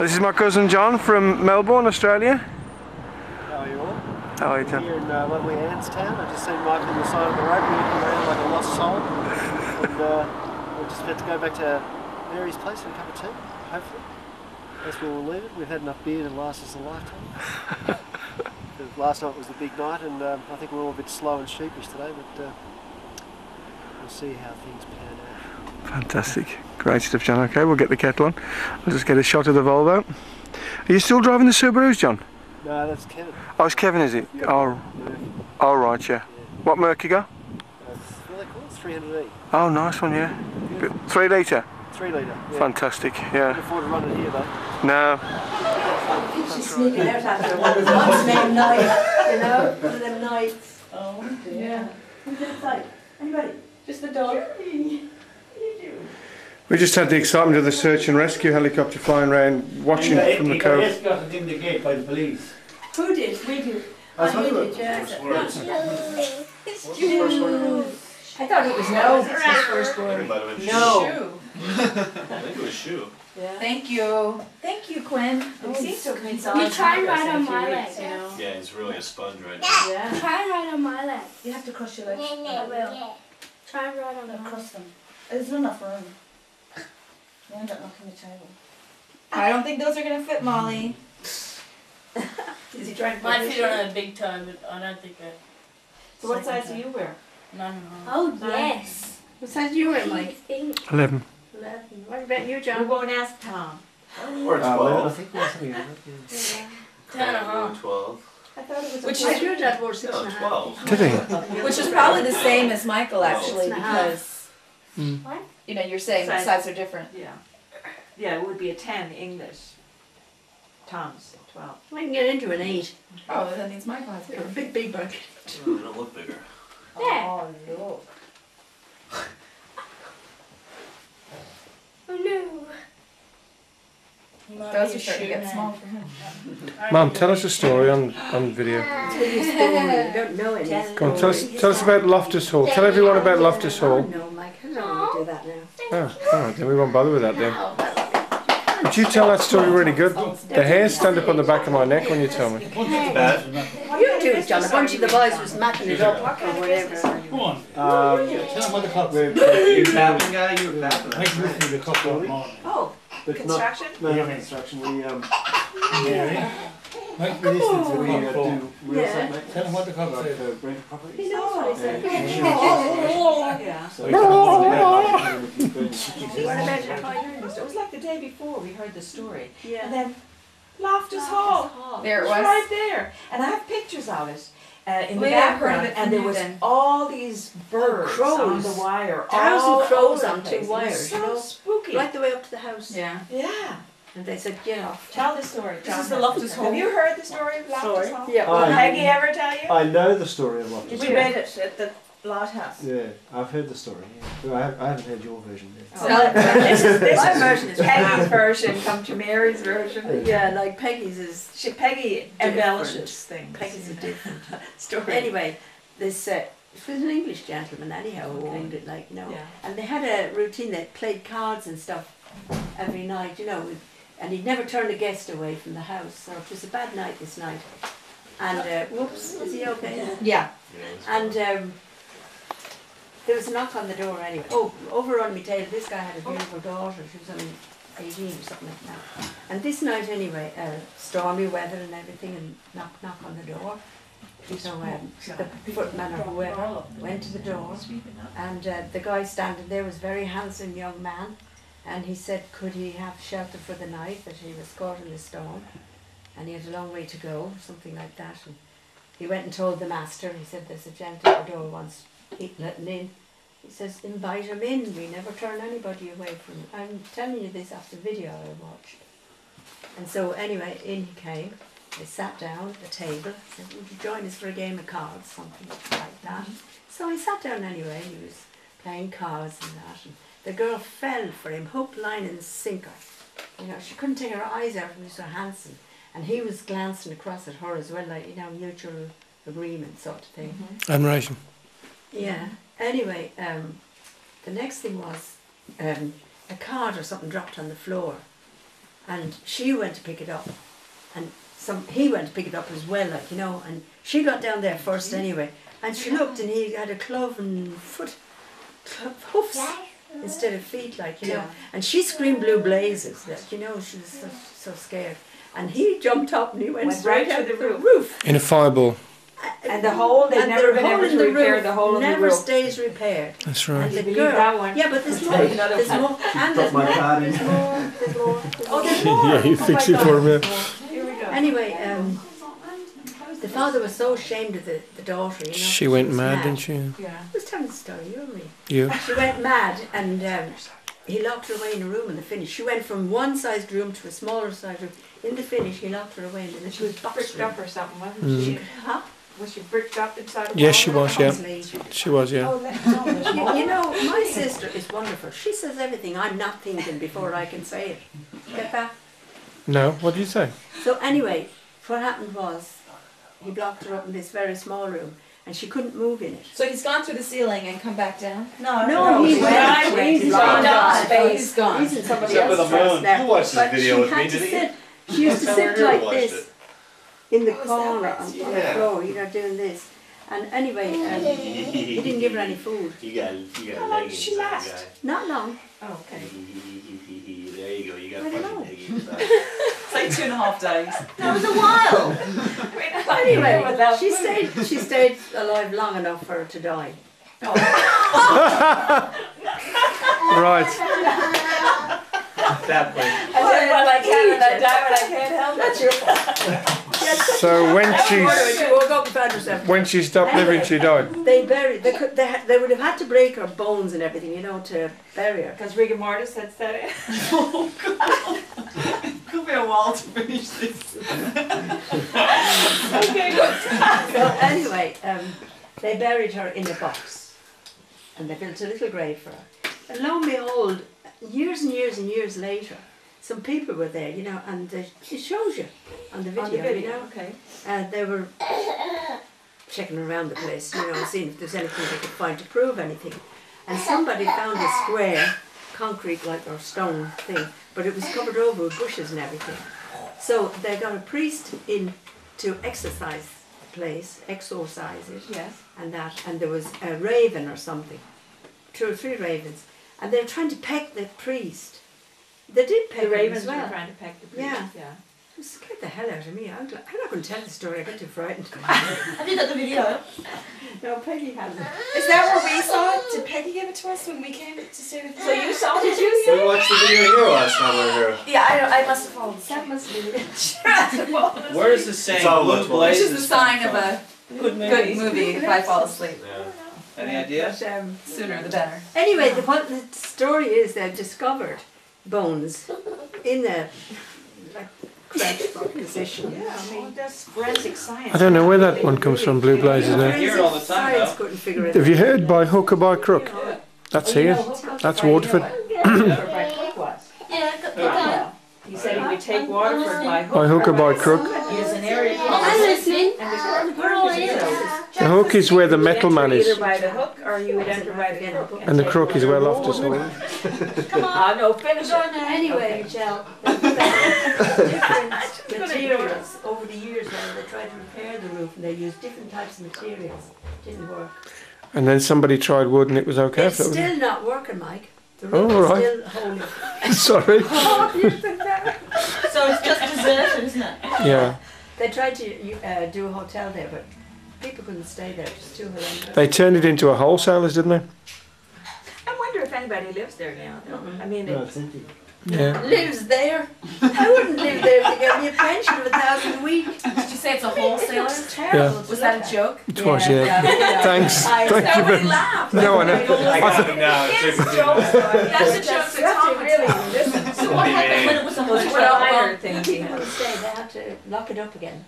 This is my cousin John from Melbourne, Australia. How are you all? How are you, John? Here in lovely Anstown. I just seen Michael on the side of the road walking around like a lost soul. And we're just about to go back to Mary's place for a cup of tea, hopefully. That's where we'll leave it. We've had enough beer to last us a lifetime. Last night was the big night, and I think we're all a bit slow and sheepish today, but we'll see how things pan out. Fantastic. Great stuff, John. Okay, we'll get the kettle on. I'll just get a shot of the Volvo. Are you still driving the Subarus, John? No, that's Kevin. Oh, it's Kevin, is it? Yeah. Oh, right, yeah. What Merc you got? What do they call it? 300E. Oh, nice one, yeah. 3 litre? 3 litre. Yeah. Fantastic, Can't yeah. afford to run it here, though. No. She's sneaking out after one of them nights, you know, one of them nights. Oh, dear. Yeah. Who's outside? Anybody? Just the dog. We just had the excitement of the search and rescue helicopter flying around, watching from the He coast. got escorted in the gate by the police. Who did? We did. That's We what did, yeah. What's the first word? I thought it was no. That's his first word. No. I think it was shoe. Yeah. Thank you. Thank you, Quinn. Oh, seems to he's have on You try and ride on a few my weeks, leg. you know. Yeah, he's really a sponge right now. Yeah. Try and ride on my leg. You have to cross your legs. I will. Try and ride on Don't mine. cross them. There's not enough room. You end up knocking the table. I don't think those are going to fit, Molly. Is he trying to My push feet you? are on a big toe, but I don't think that. So what size do you wear? No. Oh, yes. What size do you wear, I Mike? think. 11. 11. What about you, We John? won't ask Tom. Or 12. I think there's something like that. Yeah. 10 and a Or half. 12. I thought it was Which I heard that word 6 No, and a half. 12. Did he? Which is probably the same as Michael, actually, 6 and a half. because What? you know you're saying the Size. sides are different. Yeah. Yeah, it would be a 10 English. Tom's 12. I can get into an 8. Oh, that means Michael has A big bucket. Oh, they don't look bigger. Oh, look. Oh no. Those are starting to get small for him. Mum, tell us a story on video. Tell your story. You don't know any Go on, tell us about Loftus Hall. Tell everyone about Loftus Hall. No, Mike, I don't want to do that now. Oh, alright, then we won't bother with that then. But you tell that story really good. The hairs stand up on the back of my neck when you tell me. Bad. You do it, John. A bunch of the boys was matching it up or whatever. Come on. Um, Tell him what the cup we're, You clapping guy? You were clapping. Make listen to the cup all morning. Oh, but construction? Not construction. We Mary, make me listen to we the cup all. do real estate, mate. Tell him what the cup Like says. rental properties. He knows what he said. Yeah. So it's like What about your pioneers? It was like the day before we heard the story. Yeah. And then Loftus Hall. There it was was. right there. And I have pictures of it in the We haven't heard background. of it And from there you was then. all these birds on crows. the wire. 1,000 all crows over on the 2 place. wires, It was you know. so spooky. Right the way up to the house. Yeah. Yeah. And they said, get off. Tell the story. This is the Loftus Hall. Have you heard the story of Loftus Hall? Yeah. Aye. Did Peggy ever tell you? I know the story of Loftus. We read it at the Lot House. Yeah, I've heard the story. Yeah. But I haven't heard your version yet. So this My is version is Peggy's version. Come to Mary's version. Yeah, like Peggy's is Peggy embellishes things. Peggy's a different story. Anyway, this it was an English gentleman anyhow who owned it, like, you know. Yeah. And they had a routine. They played cards and stuff every night, you know. And he'd never turn a guest away from the house. So it was a bad night this night. And whoops, is he okay? Yeah. And there was a knock on the door anyway. Oh, over on my table, this guy had a beautiful daughter. She was only 18 or something like that. And this night anyway, stormy weather and everything, and knock on the door. So the footman or whoever went to the door, and the guy standing there was a very handsome young man. And he said, could he have shelter for the night, that he was caught in the storm. And he had a long way to go, something like that. And he went and told the master. He said, there's a gentleman at the door wants letting in. He says, invite him in. We never turn anybody away from him. I'm telling you this after video I watched. And so anyway, in he came. They sat down at the table. Said, would you join us for a game of cards? Something like that. So he sat down anyway. He was playing cards and that. And the girl fell for him, hook, line and sinker. You know, she couldn't take her eyes out of him. He was so handsome. And he was glancing across at her as well, like, you know, mutual agreement sort of thing. Admiration. Yeah. Anyway, the next thing was a card or something dropped on the floor. and she went to pick it up, and he went to pick it up as well, like, you know, and she got down there first anyway, and she looked and he had a cloven hoofs instead of feet, like, you know, and she screamed blue blazes, like, you know, she was so scared, and he jumped up and he went straight right out to the roof. In a fireball. And the hole, they've never been able to repair the hole in the never roof. stays repaired. That's And right. the Believe girl, that one. yeah, but there's more, there's more, and there's more, there's more, there's more. Oh, there's more. Yeah, you fix it for him. Yeah. Here we go. Anyway, the father was so ashamed of the daughter, you know. She went was mad, didn't she? Yeah. I was telling the story, you and me. You. She went mad, and he locked her away in a room in the finish. She went from one sized room to a smaller sized room. In the finish, he locked her away, and then She was bricked up or something, wasn't Mm. she? Huh? Was she bricked up inside a Yes, she wall? was, yeah. Obviously. She was, yeah. Oh, that's no, there's more. You know, my sister is wonderful. She says everything I'm not thinking before I can say it. Get that? No, what did you say? So anyway, what happened was he blocked her up in this very small room, and she couldn't move in it. So he's gone through the ceiling and come back down? No, he's he's gone. he's He's gone. gone. He's gone. He's in somebody Except for the else's house moon. now. You watched this But video she with had me, to didn't you? sit. She used to sit Never like watched this it. in the Oh, is that corner right? on the Yeah. floor, you know, doing this. And anyway, he didn't give her any food. You got How long did leggings she on, last? guy. Not long. Oh, okay. There you go. You got I don't know. fucking leggings on. It's like 2.5 days. That was a while. Anyway, Without she food. stayed alive long enough for her to die. Right. That place. I said what I can and I die when I can't help it. That's your fault. So when She woke up and found herself. she stopped living, she died. They buried. They would have had to break her bones and everything, you know, to bury her. Because rigor mortis had set in. Could be a while to finish this. Okay. So anyway, they buried her in a box, and they built a little grave for her. And lo and behold, years and years and years later, some people were there, you know, and it shows you on the video, you know. Okay. They were checking around the place, you know, seeing if there's anything they could find to prove anything. And somebody found a square, concrete like or stone thing, but it was covered over with bushes and everything. So they got a priest in to exorcise the place, exorcise it, Yes. and there was a raven or something, 2 or 3 ravens, and they were trying to peck the priest. They did peck The him ravens as were well. trying to peck the priest. Yeah. It scared the hell out of me. I'm not going to tell the story. I got too frightened. Have you got the video? No, Peggy hasn't. Is that where we saw it? Did Peggy give it to us when we came to stay with you? So you saw it? Did you We watched the video here last time we were here. Yeah, I must have followed. That must be it. Where does the saying It's all blue looked Which blazes is the sign of a Good good movie if I fall asleep. Yeah. Any ideas? But, Sooner the better. anyway, what the story is, they've discovered bones in a crouched position. Yeah, I mean, that's forensic science. I don't know where that one comes from, Blue Blazes now. Here all the time, Science though. couldn't figure it Have out. you heard by hook or by crook? That's here. That's Waterford. Well, he said he would take Waterford by hook. By hook or by crook. There's an area called I'm listening. and the crook is The hook is where the metal man Either is, by the hook or you would enter by the crook. and the crook is where Loftus Hall. No, finish it. Anyway, Michelle, different materials over the years now. They tried to repair the roof and they used different types of materials. Didn't work. And then somebody tried wood and it was okay. It's for them. still not working, Mike. The Oh, roof right. is still holding. Sorry. So it's just deserted, isn't it? Yeah. They tried to do a hotel there, but people couldn't stay there. It's too horrendous. They turned it into a wholesalers, didn't they? I wonder if anybody lives there now. I mean, it's empty. Yeah. Lives there? I wouldn't live there if they gave me a pension of $1,000 a week. Did you say it's a wholesaler? It's terrible. Yeah. to Was that look a at. joke? It was, yeah. Thanks. Thank you very much. No, I know. I got him now. it's a joke. That's a joke That's that Tom would really tell. listen. So what happened when it was a Those hotel? minor things. People couldn't stay. They had to lock it up again.